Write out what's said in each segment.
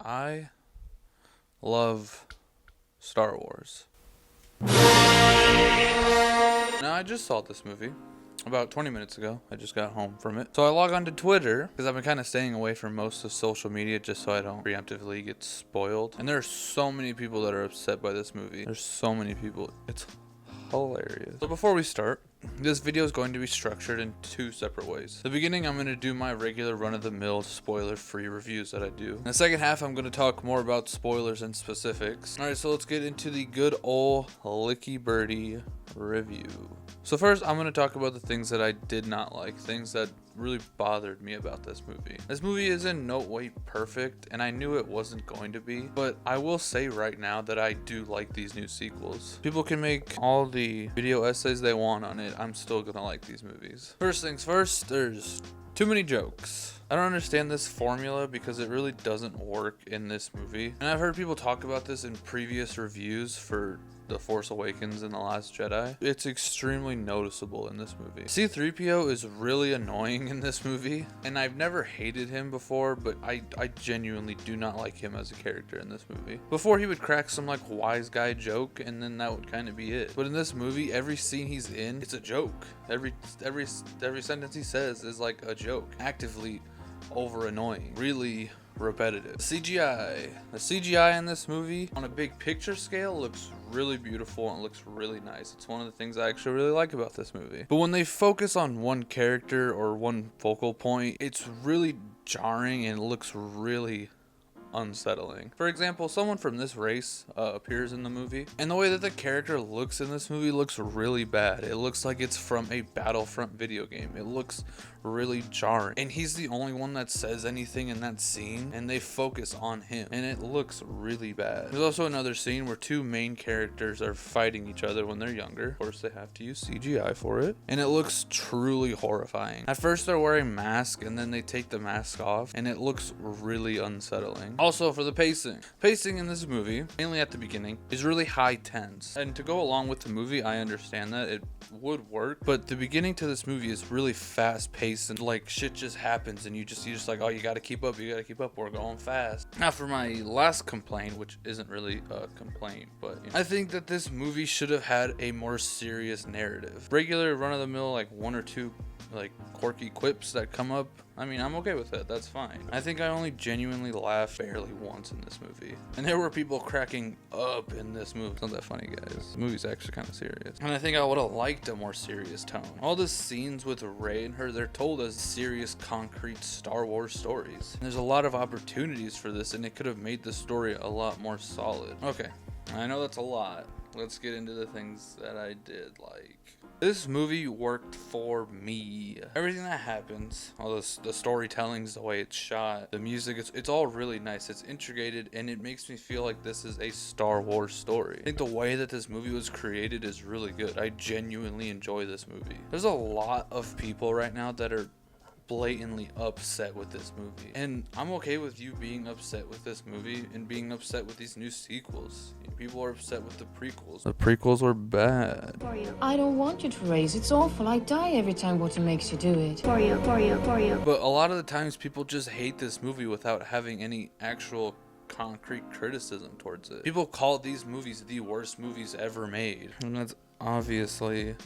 I love Star Wars. Now, I just saw this movie about 20 minutes ago. I just got home from it. So I log on to Twitter because I've been kind of staying away from most of social media just so I don't preemptively get spoiled. And there are so many people that are upset by this movie. There's so many people. It's hilarious. So before we start, this video is going to be structured in two separate ways. The beginning, I'm going to do my regular run-of-the-mill spoiler-free reviews that I do. In the second half, I'm going to talk more about spoilers and specifics. Alright, so let's get into the good old llikybirdy review. So first, I'm going to talk about the things that I did not like, things that really bothered me about this movie. This movie is in no way perfect, and I knew it wasn't going to be, but I will say right now that I do like these new sequels. People can make all the video essays they want on it. I'm still gonna like these movies. First things first, there's too many jokes. I don't understand this formula because it really doesn't work in this movie. And I've heard people talk about this in previous reviews for The Force Awakens and The Last Jedi. It's extremely noticeable in this movie. C-3PO is really annoying in this movie, and I've never hated him before, but I genuinely do not like him as a character in this movie. Before, he would crack some like wise guy joke, and then that would kind of be it. But in this movie, every scene he's in, it's a joke. Every sentence he says is like a joke. Actively over annoying. Really repetitive. The CGI in this movie on a big picture scale looks really beautiful and looks really nice. It's one of the things I actually really like about this movie. But when they focus on one character or one focal point, it's really jarring and looks really unsettling. For example, someone from this race appears in the movie, and the way that the character looks in this movie looks really bad. It looks like it's from a Battlefront video game. It looks really jarring, and he's the only one that says anything in that scene, and they focus on him, and it looks really bad. There's also another scene where two main characters are fighting each other when they're younger. Of course, they have to use CGI for it, and it looks truly horrifying. At first, they're wearing masks, and then they take the mask off, and it looks really unsettling. Also, for the pacing in this movie, mainly at the beginning, is really high tense, and to go along with the movie, I understand that it would work, but the beginning to this movie is really fast paced, and like shit just happens, and you just like, oh, you gotta keep up, we're going fast. Now for my last complaint, which isn't really a complaint, but I think that this movie should have had a more serious narrative. Regular run-of-the-mill, like one or two like quirky quips that come up, I mean, I'm okay with it. That's fine. I think I only genuinely laughed barely once in this movie. And there were people cracking up in this movie. It's not that funny, guys. The movie's actually kind of serious. And I think I would have liked a more serious tone. All the scenes with Rey and her, they're told as serious, concrete Star Wars stories. And there's a lot of opportunities for this, and it could have made the story a lot more solid. Okay, I know that's a lot. Let's get into the things that I did like. This movie worked for me. Everything that happens, all the storytellings, the way it's shot, the music, it's all really nice. It's integrated, and it makes me feel like this is a Star Wars story. I think the way that this movie was created is really good. I genuinely enjoy this movie. There's a lot of people right now that are blatantly upset with this movie, and I'm okay with you being upset with this movie and being upset with these new sequels. People are upset with the prequels. The prequels were bad. I don't want you to race. It's awful. I die every time Water makes you do it. For you. But a lot of the times people just hate this movie without having any actual concrete criticism towards it. People call these movies the worst movies ever made, and that's obviously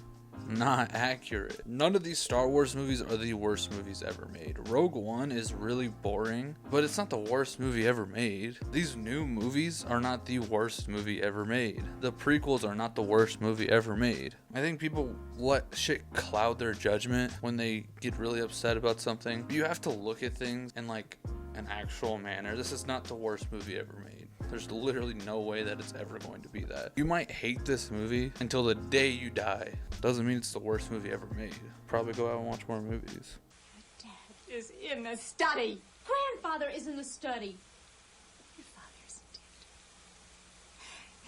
not accurate. None of these Star Wars movies are the worst movies ever made. Rogue One is really boring, but it's not the worst movie ever made. These new movies are not the worst movie ever made. The prequels are not the worst movie ever made. I think people let shit cloud their judgment when they get really upset about something. You have to look at things in like an actual manner. This is not the worst movie ever made. There's literally no way that it's ever going to be that. You might hate this movie until the day you die. Doesn't mean it's the worst movie ever made. Probably go out and watch more movies. Dad is in the study. Grandfather is in the study. Your father isn't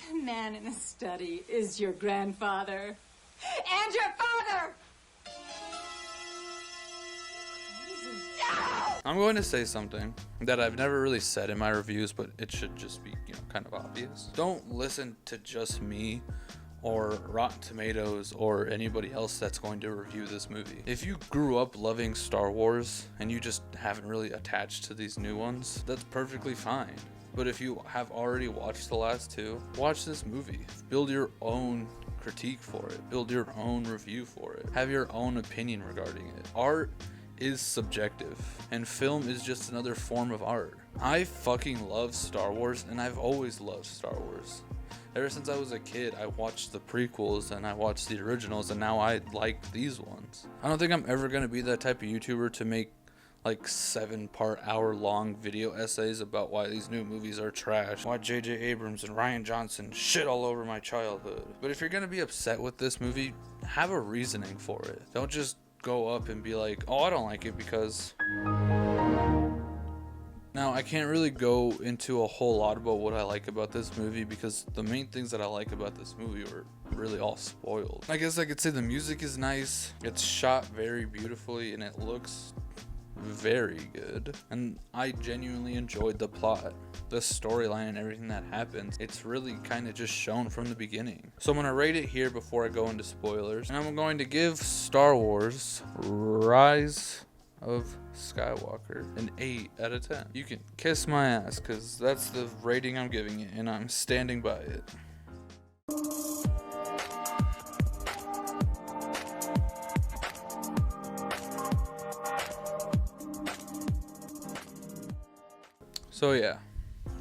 dead. The man in the study is your grandfather. And your father! I'm going to say something that I've never really said in my reviews, but it should just be, kind of obvious. Don't listen to just me or Rotten Tomatoes or anybody else that's going to review this movie. If you grew up loving Star Wars and you just haven't really attached to these new ones, that's perfectly fine. But if you have already watched the last two, watch this movie. Build your own critique for it. Build your own review for it. Have your own opinion regarding it. Art is subjective, and film is just another form of art. I fucking love Star Wars, and I've always loved Star Wars. Ever since I was a kid, I watched the prequels and I watched the originals, and now I like these ones. I don't think I'm ever going to be that type of YouTuber to make like 7-part hour-long video essays about why these new movies are trash, why J.J. Abrams and Rian Johnson shit all over my childhood. But if you're going to be upset with this movie, have a reasoning for it. Don't just go up and be like, oh, I don't like it because... Now, I can't really go into a whole lot about what I like about this movie because the main things that I like about this movie were really all spoiled. I guess I could say the music is nice, it's shot very beautifully, and it looks very good. And I genuinely enjoyed the plot, the storyline, and everything that happens. It's really kind of just shown from the beginning. So I'm going to rate it here before I go into spoilers. And I'm going to give Star Wars Rise of Skywalker an 8 out of 10. You can kiss my ass because that's the rating I'm giving it, and I'm standing by it. So yeah,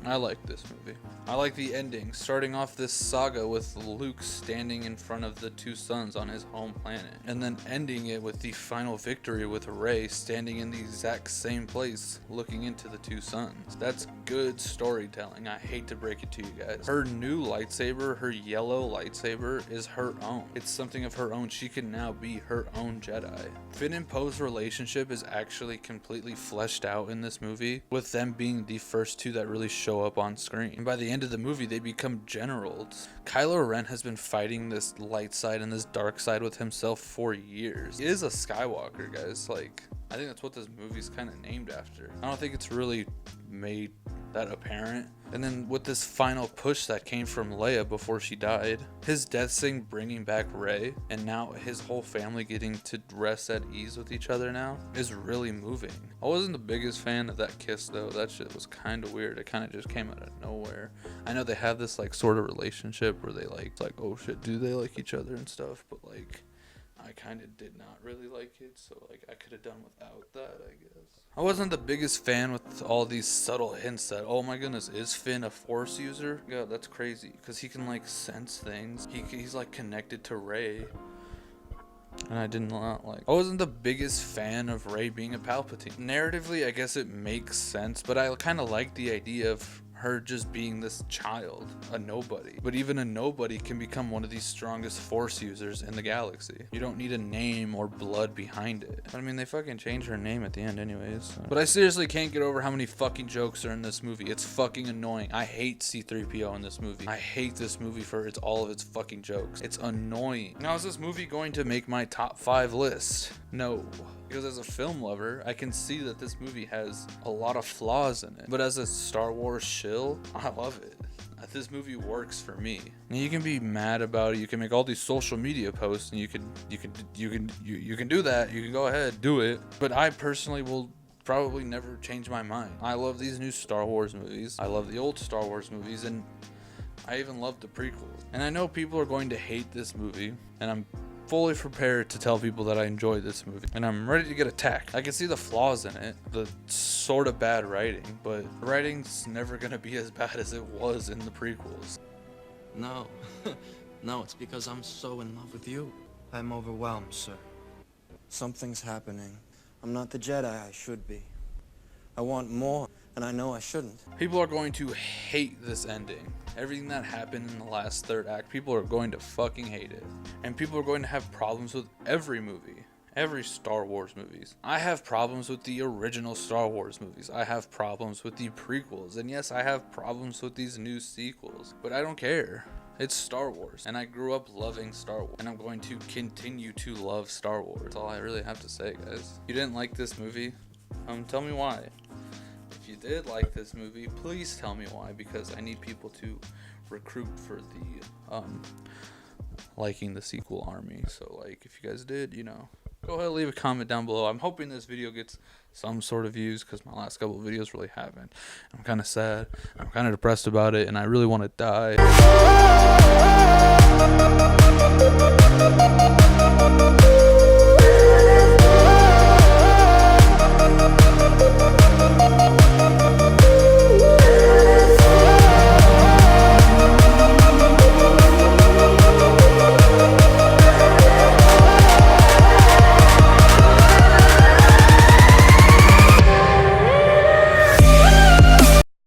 I like this movie. I like the ending, starting off this saga with Luke standing in front of the two suns on his home planet, and then ending it with the final victory with Rey standing in the exact same place looking into the two suns. That's good storytelling. I hate to break it to you guys. Her new lightsaber, her yellow lightsaber, is her own. It's something of her own. She can now be her own Jedi. Finn and Poe's relationship is actually completely fleshed out in this movie, with them being the first two that really show up on screen. And by the end of the movie, they become generals. Kylo Ren has been fighting this light side and this dark side with himself for years. He is a Skywalker, guys. Like, I think that's what this movie's kind of named after. I don't think it's really made that apparent. And then with this final push that came from Leia before she died, his death scene bringing back Rey, and now his whole family getting to rest at ease with each other now, is really moving. I wasn't the biggest fan of that kiss though. That shit was kind of weird. It kind of just came out of nowhere. I know they have this like sort of relationship where they like oh shit, do they like each other and stuff, but like I kind of did not really like it, so like I could have done without that, I guess. I wasn't the biggest fan with all these subtle hints that, oh my goodness, is Finn a Force user? Yeah, that's crazy, because he can like sense things. He's like connected to Rey, and I did not like. I wasn't the biggest fan of Rey being a Palpatine. Narratively, I guess it makes sense, but I kind of like the idea of her just being this child, a nobody. But even a nobody can become one of the strongest Force users in the galaxy. You don't need a name or blood behind it. But I mean, they fucking changed her name at the end anyways. So. But I seriously can't get over how many fucking jokes are in this movie. It's fucking annoying. I hate C-3PO in this movie. I hate this movie for all of its fucking jokes. It's annoying. Now, is this movie going to make my top 5 list? No. Because as a film lover, I can see that this movie has a lot of flaws in it. But as a Star Wars shill, I love it. This movie works for me. Now, you can be mad about it. You can make all these social media posts, and you can do that. You can go ahead, do it. But I personally will probably never change my mind. I love these new Star Wars movies. I love the old Star Wars movies, and I even love the prequels. And I know people are going to hate this movie, and I'm fully prepared to tell people that I enjoy this movie, and I'm ready to get attacked. I can see the flaws in it, the sort of bad writing, but the writing's never gonna be as bad as it was in the prequels. No, no, it's because I'm so in love with you. I'm overwhelmed, sir. Something's happening. I'm not the Jedi I should be. I want more, and I know I shouldn't. People are going to hate this ending. Everything that happened in the last third act, people are going to fucking hate it. And people are going to have problems with every movie. Every Star Wars movies. I have problems with the original Star Wars movies. I have problems with the prequels. And yes, I have problems with these new sequels. But I don't care. It's Star Wars. And I grew up loving Star Wars. And I'm going to continue to love Star Wars. That's all I really have to say, guys. You didn't like this movie? Tell me why. If you did like this movie, please tell me why, because I need people to recruit for the liking the sequel army. So like, if you guys did, you know, Go ahead and leave a comment down below. I'm hoping this video gets some sort of views because my last couple of videos really haven't. I'm kind of sad. I'm kind of depressed about it, and I really want to die.